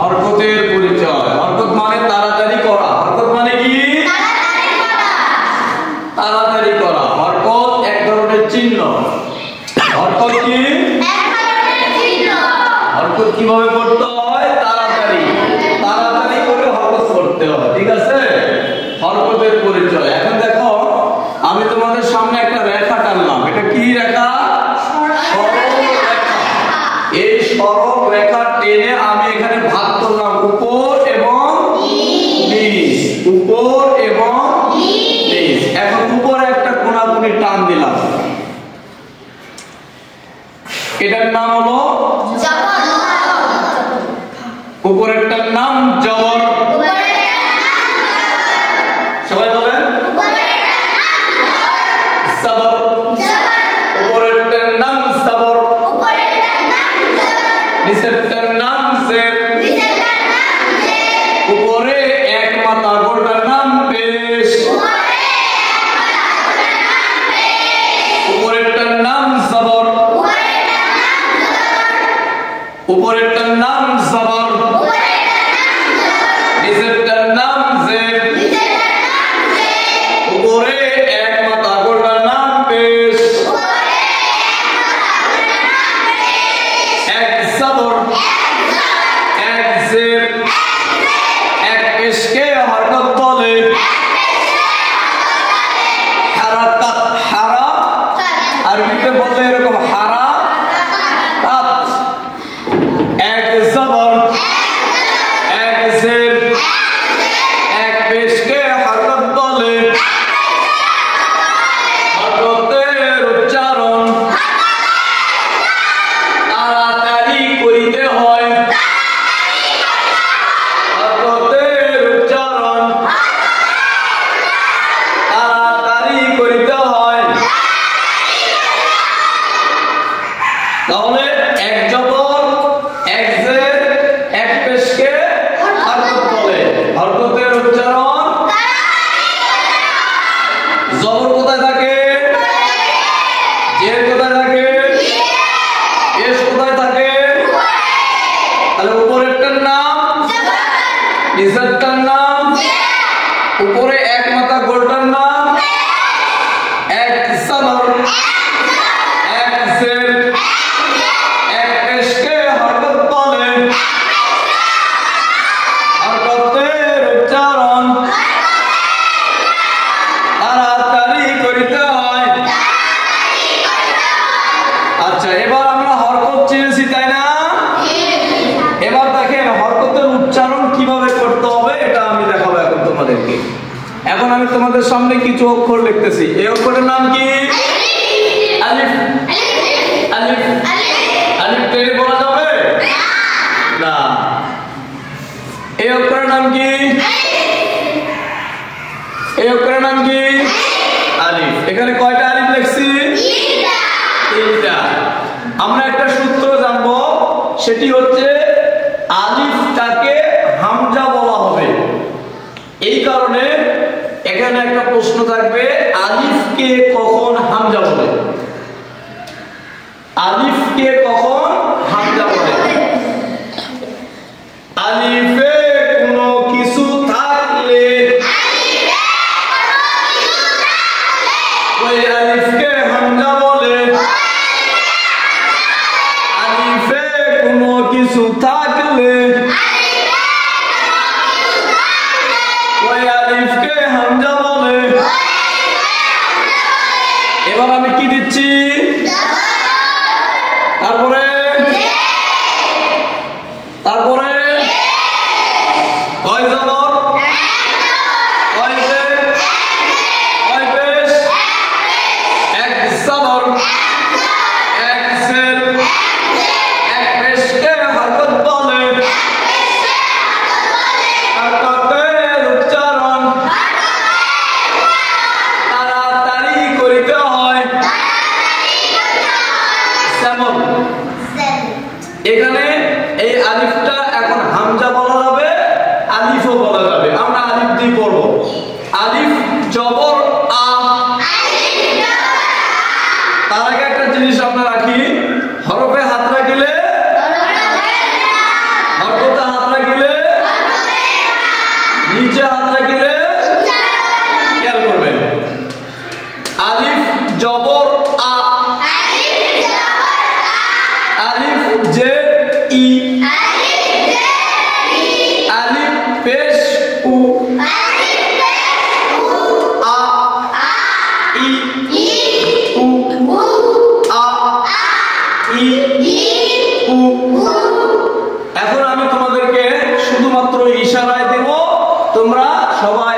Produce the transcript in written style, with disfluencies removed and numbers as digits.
হরকতের পরিচয়। হরকত মানে তাড়াতাড়ি করা। হরকত মানে কি? তাড়াতাড়ি করা। হরকত এক ধরনের চিহ্ন। হরকত কি? হরকত কিভাবে করতে হয়? তাড়াতাড়ি তাড়াতাড়ি করে হরকত করতে হয়। ঠিক আছে, হরকতের পরিচয়। এখন দেখো, আমি তোমাদের সামনে একটা রেখা টানলাম। এটা কি রেখা? সরল রেখা। এই সরল রেখা টেনে আমি এখানে ভাগ করলাম উপর এবং নিচ, উপর এবং নিচ। এখন উপরে একটা কোণাকুণি টান দিলাম, এটার নাম হলো উপরেরটার নাম জবর। সবাই বলেন সবর। উপরেরটার নাম সবর, নিচেরটার নাম জের। উপরে এক মাথা গোলটার নাম পেশ, উপরেরটার নাম সবর, উপরেরটার নাম সবর, নিচেরটার নাম জের। উপরে এক মাথা গোলটার নাম পেশ, এক সবর, এক জের, এক পেশকে হরকত বলে। হারাকাত, হারা আরবিতে বলে এরকম হারাকাত। এক জবর, এক জের, এক পেশকে হরকত বলে। হরকতের উচ্চারণ তাড়াতাড়ি করিতে হয়। হরকতের উচ্চারণ তাড়াতাড়ি করিতে হয়। তাহলে এক জবর, এক জের, এক পেশকে হরকত বলে। হরকতের উচ্চারণ জবর কোথায় থাকে? জের কোথায় থাকে? পেশ কোথায় থাকে? তাহলে উপরেরটার নাম, নিচেরটার নাম, উপরে এক মাথা গোলটার নাম এক সবর, এক জের, এক পেশকে হরকত বলে। হরকতের উচ্চারণ তাড়াতাড়ি করিতে হয়। আচ্ছা, এবার আমরা হরকত চিনেছি, তাই না? এবার দেখেন হরকতের উচ্চারণ কিভাবে করতে হবে, এটা আমি দেখাবো এখন তোমাদেরকে। এখন আমি তোমাদের সামনে কিছু অক্ষর লিখতেছি। এই অক্ষরের নাম কি? আলিফ। আলিফ, আলিফ টেনে বলা যাবে না। এই অক্ষরের নাম কি? এই অক্ষরের নাম কি? আলিফ। এখানে কয়টা আলিফ লিখছি? তিনটা। আমরা একটা সূত্র জানবো, সেটি হচ্ছে আলিফটাকে হামজা বলা হবে। এই কারণে এখানে একটা প্রশ্ন থাকবে, আলিফকে কখন হামজা বলে? আলিফকে কখন হামজা বলে? আলিফে কোনো কিছু থাকলে ওই আলিফকে হামজা বলে। আলিফে কোনো কিছু থাকলে ওই আলিফকে হামজা বলে। এবার আমি কি দিচ্ছি? তারপরে তারপরে কয় জবর, কয় জের, কয় পেশ, এক সবর, এক জের, এক পেশকে হরকত বলে। হরকতের উচ্চারণ তাড়াতাড়ি করিতে হয়। যেমন এখানে এই আলিফটা এখন হামজা বলা যাবে, আলিফও বলা যাবে। আমরা আলিফ দিয়ে পড়ব। আলিফ জবর আ। তার আগে একটা জিনিস আমরা রাখি, হরফে হাত রাখিলে, হরকতে হাত রাখিলে সবাই